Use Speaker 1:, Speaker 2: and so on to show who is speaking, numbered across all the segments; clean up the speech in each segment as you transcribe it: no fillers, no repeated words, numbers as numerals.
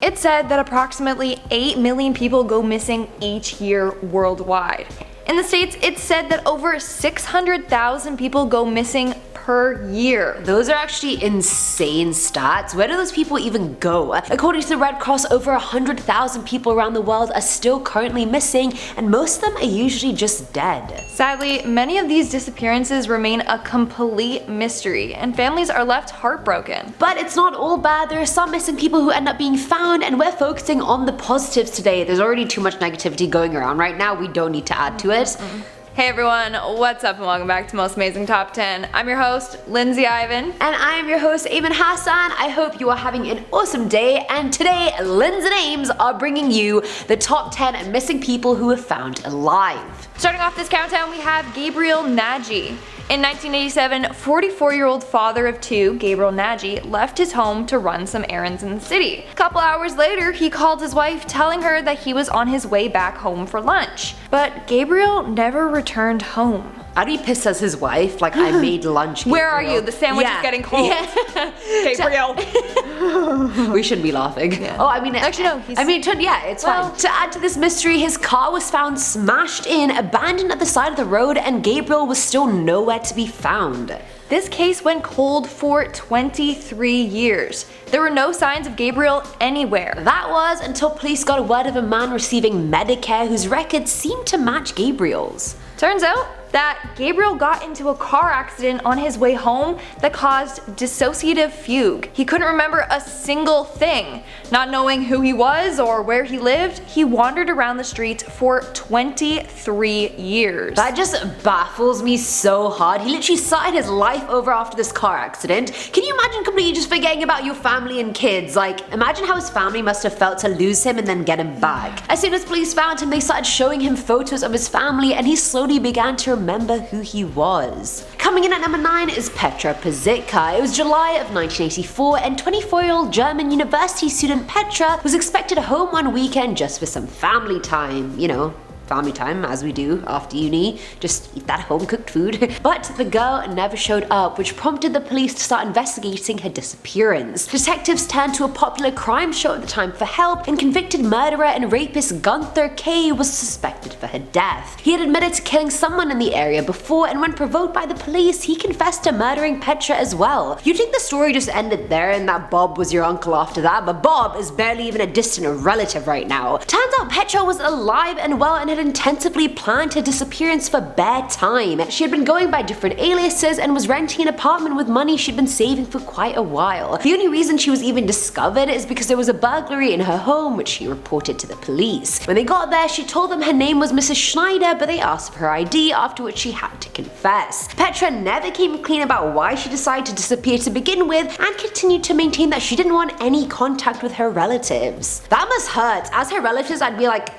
Speaker 1: It's said that approximately 8 million people go missing each year worldwide. In the States, it's said that over 600,000 people go missing per year.
Speaker 2: Those are actually insane stats. Where do those people even go? According to the Red Cross, over 100,000 people around the world are still currently missing, and most of them are usually just dead.
Speaker 1: Sadly, many of these disappearances remain a complete mystery, and families are left heartbroken.
Speaker 2: But it's not all bad. There are some missing people who end up being found, and we're focusing on the positives today. There's already too much negativity going around right now. We don't need to add to it.
Speaker 1: Hey everyone, what's up and welcome back to Most Amazing Top 10. I'm your host, Lindsay Ivan.
Speaker 2: And I'm your host, Eamon Hassan. I hope you are having an awesome day, and today, Lindsay and Ames are bringing you the top 10 missing people who were found alive.
Speaker 1: Starting off this countdown, we have Gabriel Maggie. In 1987, 44-year-old father of two, Gabriel Maggie, left his home to run some errands in the city. A couple hours later, he called his wife telling her that he was on his way back home for lunch. But Gabriel never returned home.
Speaker 2: How do you piss as his wife? Like, I made lunch, Gabriel.
Speaker 1: Where are you? The sandwich is getting cold. Yeah. Gabriel.
Speaker 2: We shouldn't be laughing.
Speaker 1: Yeah.
Speaker 2: Oh, I mean,
Speaker 1: actually no.
Speaker 2: It's fine. To add to this mystery, his car was found smashed in, abandoned at the side of the road, and Gabriel was still nowhere to be found.
Speaker 1: This case went cold for 23 years. There were no signs of Gabriel anywhere.
Speaker 2: That was until police got word of a man receiving Medicare whose records seemed to match Gabriel's.
Speaker 1: Turns out that Gabriel got into a car accident on his way home that caused dissociative fugue. He couldn't remember a single thing. Not knowing who he was or where he lived, he wandered around the streets for 23 years.
Speaker 2: That just baffles me so hard. He literally started his life over after this car accident. Can you imagine completely just forgetting about your family and kids? Like, imagine how his family must have felt to lose him and then get him back. As soon as police found him, they started showing him photos of his family, and he slowly began to remember who he was. Coming in at number 9 is Petra Posika. It was July of 1984, and 24-year-old German university student Petra was expected home one weekend just for some family time, family time, as we do after uni, just eat that home-cooked food. But the girl never showed up, which prompted the police to start investigating her disappearance. Detectives turned to a popular crime show at the time for help, and convicted murderer and rapist Gunther K. was suspected for her death. He had admitted to killing someone in the area before, and when provoked by the police, he confessed to murdering Petra as well. You'd think the story just ended there and that Bob was your uncle after that, but Bob is barely even a distant relative right now. Turns out Petra was alive and well and had intensively planned her disappearance for bare time. She had been going by different aliases and was renting an apartment with money she'd been saving for quite a while. The only reason she was even discovered is because there was a burglary in her home, which she reported to the police. When they got there, she told them her name was Mrs. Schneider, but they asked for her ID, after which she had to confess. Petra never came clean about why she decided to disappear to begin with, and continued to maintain that she didn't want any contact with her relatives. That must hurt. As her relatives, I'd be like,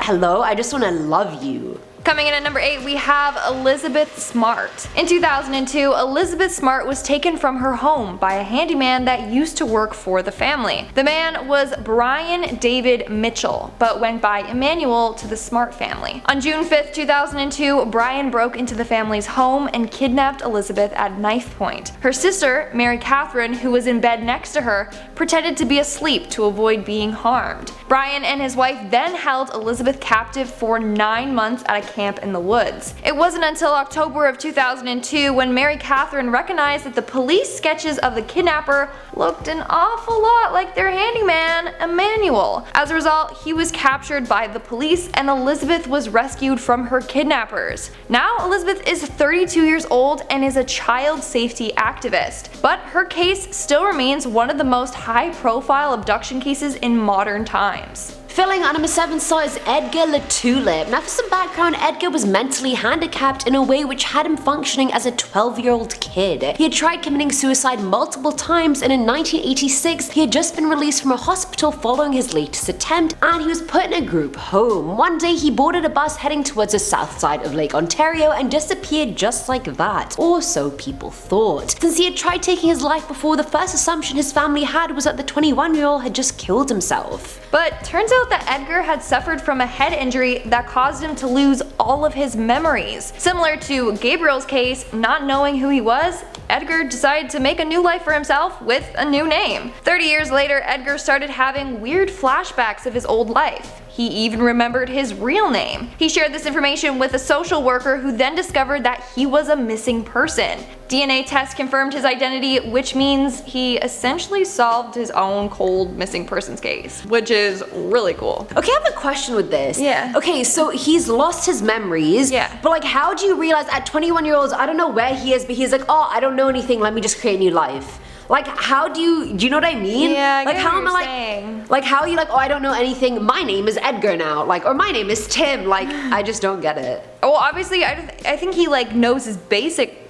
Speaker 2: hello, I just want to love you.
Speaker 1: Coming in at number 8, we have Elizabeth Smart. In 2002, Elizabeth Smart was taken from her home by a handyman that used to work for the family. The man was Brian David Mitchell, but went by Emmanuel to the Smart family. On June 5th, 2002, Brian broke into the family's home and kidnapped Elizabeth at knife point. Her sister, Mary Catherine, who was in bed next to her, pretended to be asleep to avoid being harmed. Brian and his wife then held Elizabeth captive for 9 months at a camp in the woods. It wasn't until October of 2002 when Mary Catherine recognized that the police sketches of the kidnapper looked an awful lot like their handyman, Emmanuel. As a result, he was captured by the police and Elizabeth was rescued from her kidnappers. Now Elizabeth is 32 years old and is a child safety activist, but her case still remains one of the most high-profile abduction cases in modern times.
Speaker 2: Filling at number 7 slot is Edgar Le Tulip. Now for some background, Edgar was mentally handicapped in a way which had him functioning as a 12-year-old kid. He had tried committing suicide multiple times, and in 1986 he had just been released from a hospital following his latest attempt, and he was put in a group home. One day he boarded a bus heading towards the south side of Lake Ontario and disappeared just like that, or so people thought. Since he had tried taking his life before, the first assumption his family had was that the 21-year-old had just killed himself.
Speaker 1: But turns out out that Edgar had suffered from a head injury that caused him to lose all of his memories. Similar to Gabriel's case, not knowing who he was, Edgar decided to make a new life for himself with a new name. 30 years later, Edgar started having weird flashbacks of his old life. He even remembered his real name. He shared this information with a social worker who then discovered that he was a missing person. DNA tests confirmed his identity, which means he essentially solved his own cold missing persons case, which is really cool.
Speaker 2: Okay, I have a question with this.
Speaker 1: Yeah.
Speaker 2: Okay, so he's lost his memories.
Speaker 1: Yeah.
Speaker 2: But like, how do you realize at 21 years old, I don't know where he is, but he's like, oh, I don't know anything, let me just create a new life. Like, how do you know what I mean?
Speaker 1: Yeah, I
Speaker 2: like,
Speaker 1: get
Speaker 2: how
Speaker 1: what
Speaker 2: am I
Speaker 1: you're saying.
Speaker 2: like, how are you like, oh, I don't know anything, my name is Edgar now, like, or my name is Tim, like, I just don't get it.
Speaker 1: Well, obviously, I think he like knows his basic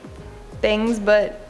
Speaker 1: things, but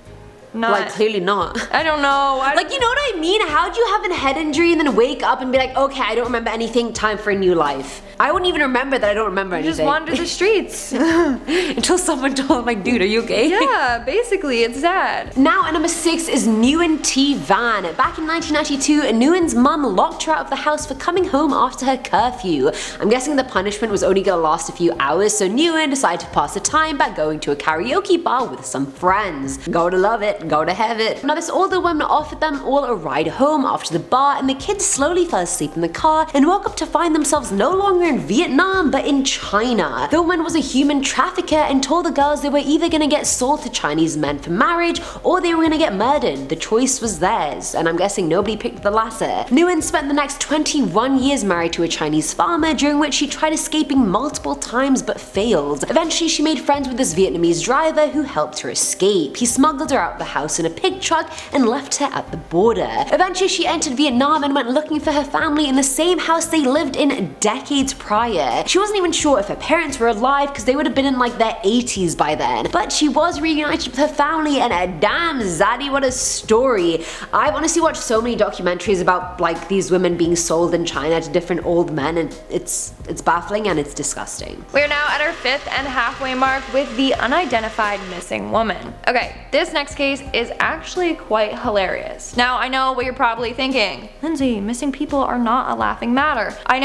Speaker 1: not.
Speaker 2: Like, clearly not.
Speaker 1: I don't know.
Speaker 2: Like, you know what I mean? How do you have a head injury and then wake up and be like, okay, I don't remember anything, time for a new life? I wouldn't even remember that I don't remember anything.
Speaker 1: Just wander the streets.
Speaker 2: Until someone told him, like, dude, are you okay?
Speaker 1: Yeah, basically, it's sad.
Speaker 2: Now at number 6 is Newin T. Van. Back in 1992, Newin's mum locked her out of the house for coming home after her curfew. I'm guessing the punishment was only gonna last a few hours, so Newin decided to pass the time by going to a karaoke bar with some friends. Gotta love it, gotta have it. Now this older woman offered them all a ride home after the bar, and the kids slowly fell asleep in the car and woke up to find themselves no longer in Vietnam but in China. The woman was a human trafficker and told the girls they were either gonna get sold to Chinese men for marriage or they were gonna get murdered. The choice was theirs, and I'm guessing nobody picked the latter. Newin spent the next 21 years married to a Chinese farmer, during which she tried escaping multiple times but failed. Eventually she made friends with this Vietnamese driver who helped her escape. He smuggled her out the house in a pig truck and left her at the border. Eventually she entered Vietnam and went looking for her family in the same house they lived in decades prior. She wasn't even sure if her parents were alive because they would have been in like their 80s by then, but she was reunited with her family, and damn zaddy, what a story. I've honestly watched so many documentaries about like these women being sold in China to different old men, and it's baffling and it's disgusting.
Speaker 1: We're now at our 5th and halfway mark with the unidentified missing woman. Okay, this next case is actually quite hilarious. Now I know what you're probably thinking. Lindsay, missing people are not a laughing matter. I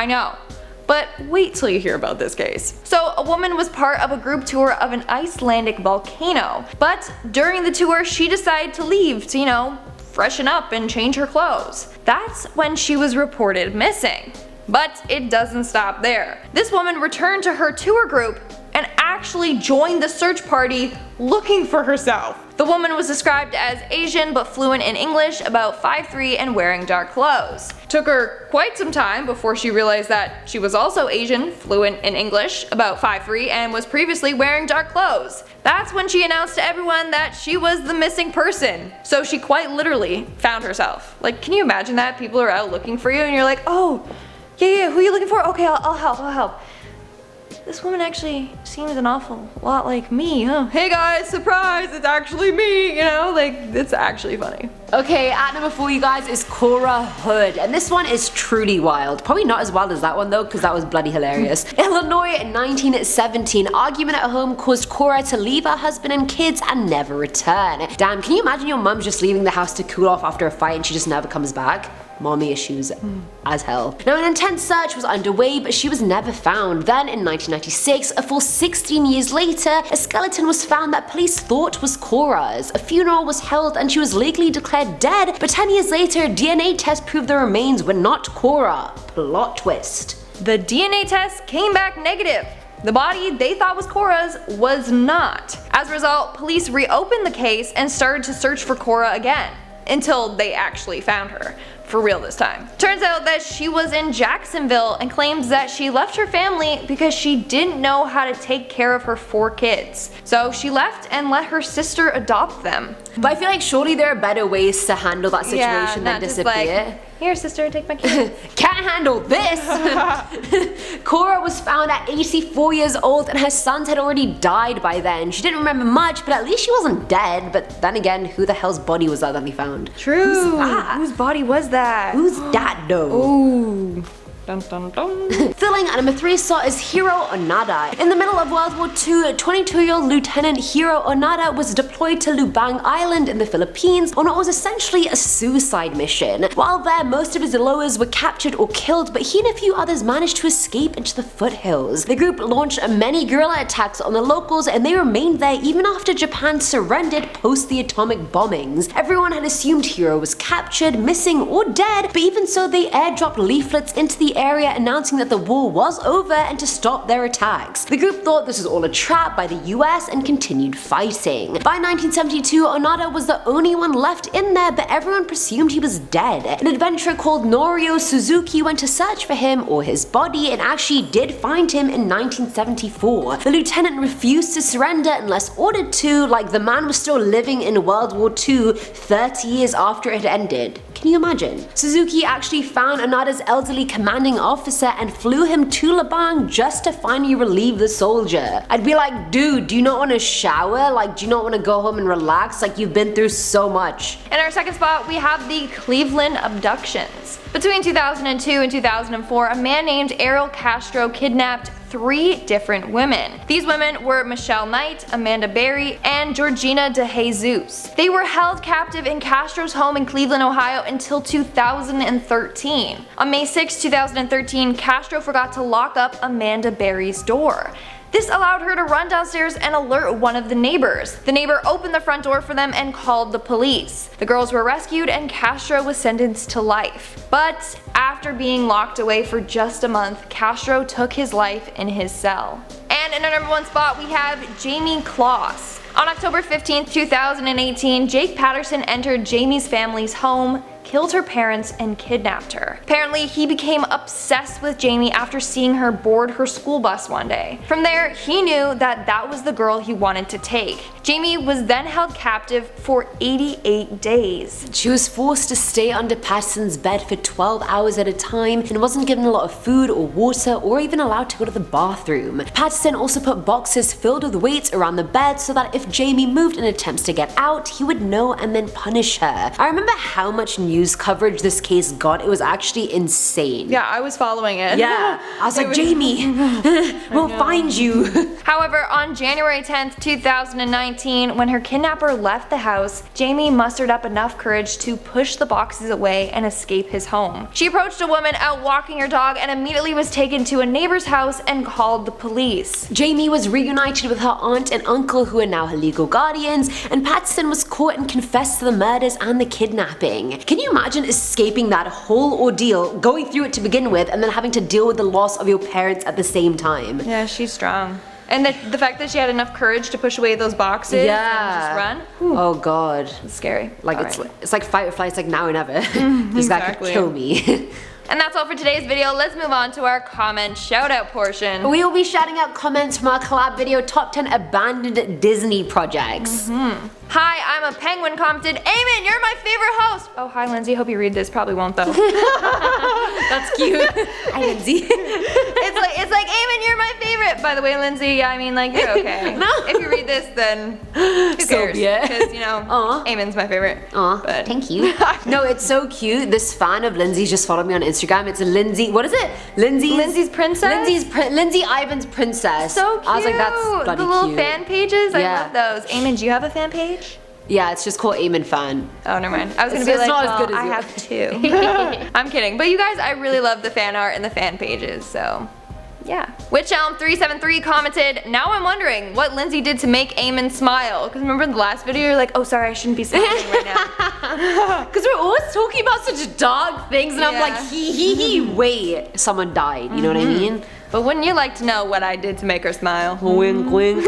Speaker 1: know. But wait till you hear about this case. So a woman was part of a group tour of an Icelandic volcano, but during the tour she decided to leave to, you know, freshen up and change her clothes. That's when she was reported missing. But it doesn't stop there. This woman returned to her tour group and actually joined the search party looking for herself. The woman was described as Asian but fluent in English, about 5'3" and wearing dark clothes. Took her quite some time before she realized that she was also Asian, fluent in English, about 5'3", and was previously wearing dark clothes. That's when she announced to everyone that she was the missing person. So she quite literally found herself. Like, can you imagine that? People are out looking for you and you're like, oh, yeah, who are you looking for? Okay, I'll help. This woman actually seems an awful lot like me, huh? Hey guys, surprise, it's actually me, you know, like, it's actually funny.
Speaker 2: Okay, at number 4, you guys, is Cora Hood, and this one is truly wild. Probably not as wild as that one though, because that was bloody hilarious. Illinois in 1917, argument at home caused Cora to leave her husband and kids and never return. Damn, can you imagine your mum just leaving the house to cool off after a fight and she just never comes back? Mommy issues as hell. Now an intense search was underway, but she was never found. Then in 1996, a full 16 years later, a skeleton was found that police thought was Cora's. A funeral was held and she was legally declared dead, but 10 years later, a DNA test proved the remains were not Cora. Plot twist.
Speaker 1: The DNA test came back negative. The body they thought was Cora's was not. As a result, police reopened the case and started to search for Cora again, until they actually found her. For real this time. Turns out that she was in Jacksonville and claims that she left her family because she didn't know how to take care of her 4 kids. So she left and let her sister adopt them.
Speaker 2: But I feel like surely there are better ways to handle that situation than
Speaker 1: not just
Speaker 2: disappear.
Speaker 1: like, here sister, take my kids.
Speaker 2: Can't handle this! Cora was found at 84 years old and her sons had already died by then. She didn't remember much, but at least she wasn't dead. But then again, who the hell's body was that they found?
Speaker 1: True.
Speaker 2: Who's that?
Speaker 1: Whose body was that?
Speaker 2: Who's that though?
Speaker 1: Ooh. Dun, dun, dun.
Speaker 2: Filling at number 3 slot is Hiro Onada. In the middle of World War II, 22-year-old Lieutenant Hiro Onada was deployed to Lubang Island in the Philippines on what was essentially a suicide mission. While there, most of his followers were captured or killed, but he and a few others managed to escape into the foothills. The group launched many guerrilla attacks on the locals, and they remained there even after Japan surrendered post the atomic bombings. Everyone had assumed Hiro was captured, missing, or dead, but even so they airdropped leaflets into the area announcing that the war was over and to stop their attacks. The group thought this was all a trap by the US and continued fighting. By 1972, Onada was the only one left in there, but everyone presumed he was dead. An adventurer called Norio Suzuki went to search for him or his body and actually did find him in 1974. The lieutenant refused to surrender unless ordered to, like the man was still living in World War II 30 years after it ended. Can you imagine? Suzuki actually found Onada's elderly commanding officer and flew him to Lubang just to finally relieve the soldier. I'd be like, dude, do you not want to shower? Like, do you not want to go home and relax? Like, you've been through so much.
Speaker 1: In our second spot, we have the Cleveland abductions. Between 2002 and 2004, a man named Ariel Castro kidnapped 3 different women. These women were Michelle Knight, Amanda Berry, and Georgina De Jesus. They were held captive in Castro's home in Cleveland, Ohio until 2013. On May 6, 2013, Castro forgot to lock up Amanda Berry's door. This allowed her to run downstairs and alert one of the neighbors. The neighbor opened the front door for them and called the police. The girls were rescued and Castro was sentenced to life. But after being locked away for just a month, Castro took his life in his cell. And in our number 1 spot, we have Jamie Kloss. On October 15, 2018, Jake Patterson entered Jamie's family's home, killed her parents, and kidnapped her. Apparently, he became obsessed with Jamie after seeing her board her school bus one day. From there, he knew that that was the girl he wanted to take. Jamie was then held captive for 88 days.
Speaker 2: She was forced to stay under Patterson's bed for 12 hours at a time and wasn't given a lot of food or water or even allowed to go to the bathroom. Patterson also put boxes filled with weights around the bed so that if Jamie moved in attempts to get out, he would know and then punish her. I remember how much news coverage this case got. It was actually insane.
Speaker 1: Yeah, I was following it.
Speaker 2: Yeah, I was like, Jamie, we'll find you.
Speaker 1: However, on January 10th, 2019, when her kidnapper left the house, Jamie mustered up enough courage to push the boxes away and escape his home. She approached a woman out walking her dog and immediately was taken to a neighbor's house and called the police.
Speaker 2: Jamie was reunited with her aunt and uncle who are now her legal guardians, and Patterson was caught and confessed to the murders and the kidnapping. Can you imagine escaping that whole ordeal, going through it to begin with, and then having to deal with the loss of your parents at the same time?
Speaker 1: Yeah, she's strong. And the fact that she had enough courage to push away those boxes and just run. Whew.
Speaker 2: Oh god.
Speaker 1: It's scary.
Speaker 2: Like it's like fight or flight, it's like now or never. This guy could kill me.
Speaker 1: And that's all for today's video. Let's move on to our comment shout out portion.
Speaker 2: We will be shouting out comments from our collab video Top 10 Abandoned Disney Projects.
Speaker 1: Hi, I'm a penguin commented, Eamon, you're my favorite host. Oh, hi Lindsay, hope you read this. Probably won't though. That's cute.
Speaker 2: Hi Lindsay.
Speaker 1: It's like Eamon, you're my favorite. By the way, Lindsay, I mean like you're okay.
Speaker 2: No.
Speaker 1: If you read this, then who cares? Because you know, Eamon's my favorite.
Speaker 2: Aw,
Speaker 1: but
Speaker 2: thank you. No, it's so cute. This fan of Lindsay's just followed me on Instagram. It's Lindsay. What is it?
Speaker 1: Lindsay's princess.
Speaker 2: Lindsay Ivan's princess.
Speaker 1: So cute.
Speaker 2: I was like, that's bloody
Speaker 1: the little
Speaker 2: cute.
Speaker 1: fan pages.
Speaker 2: Yeah.
Speaker 1: I love those. Eamon, do you have a fan page?
Speaker 2: Yeah, it's just called Eamon Fan.
Speaker 1: Oh, never mind. I was gonna be
Speaker 2: It's
Speaker 1: like,
Speaker 2: not as
Speaker 1: well,
Speaker 2: good as
Speaker 1: I
Speaker 2: you.
Speaker 1: have 2. I'm kidding. But you guys, I really love the fan art and the fan pages, so yeah. WitchElm373 commented, now I'm wondering what Lindsay did to make Eamon smile. Because remember in the last video, you're like, oh sorry, I shouldn't be smiling right now.
Speaker 2: Because we're always talking about such dark things and I'm like, wait, someone died, you know what I mean?
Speaker 1: But wouldn't you like to know what I did to make her smile?
Speaker 2: Wink, wink.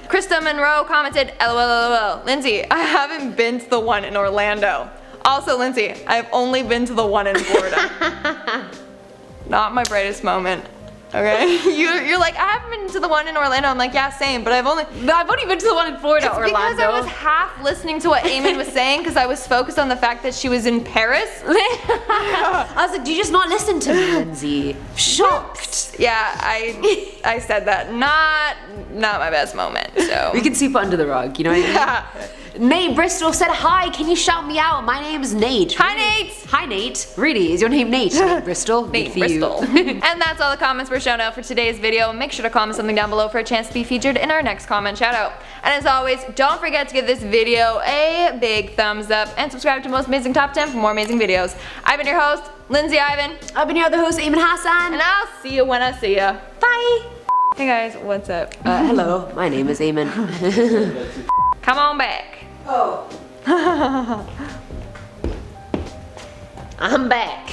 Speaker 1: Krista Monroe commented, LOL. Lindsay, I haven't been to the one in Orlando. Also, Lindsay, I've only been to the one in Florida. Not my brightest moment. Okay? You're like, I haven't been to the one in Orlando. I'm like, yeah, same, but I've only
Speaker 2: been to the one in Florida,
Speaker 1: it's
Speaker 2: Orlando.
Speaker 1: Because I was half listening to what Eamon was saying because I was focused on the fact that she was in Paris.
Speaker 2: I was like, do you just not listen to me, Lindsay? Shocked.
Speaker 1: Yeah, I said that. Not my best moment, so.
Speaker 2: We can sweep it under the rug, you know what I mean? Nate Bristol said, hi, can you shout me out? My name is Nate.
Speaker 1: Hi, Nate!
Speaker 2: Hi, Nate. Really, is your name Nate? Nate Bristol?
Speaker 1: Nate
Speaker 2: Good for
Speaker 1: Bristol.
Speaker 2: you.
Speaker 1: And that's all the comments for shout out for today's video. Make sure to comment something down below for a chance to be featured in our next comment shout out. And as always, don't forget to give this video a big thumbs up and subscribe to Most Amazing Top 10 for more amazing videos. I've been your host, Lindsay Ivan.
Speaker 2: I've been your other host, Eamon Hassan.
Speaker 1: And I'll see you when I see ya.
Speaker 2: Bye.
Speaker 1: Hey guys, what's up?
Speaker 2: Hello, my name is Eamon.
Speaker 1: Come on back.
Speaker 2: Oh. I'm back.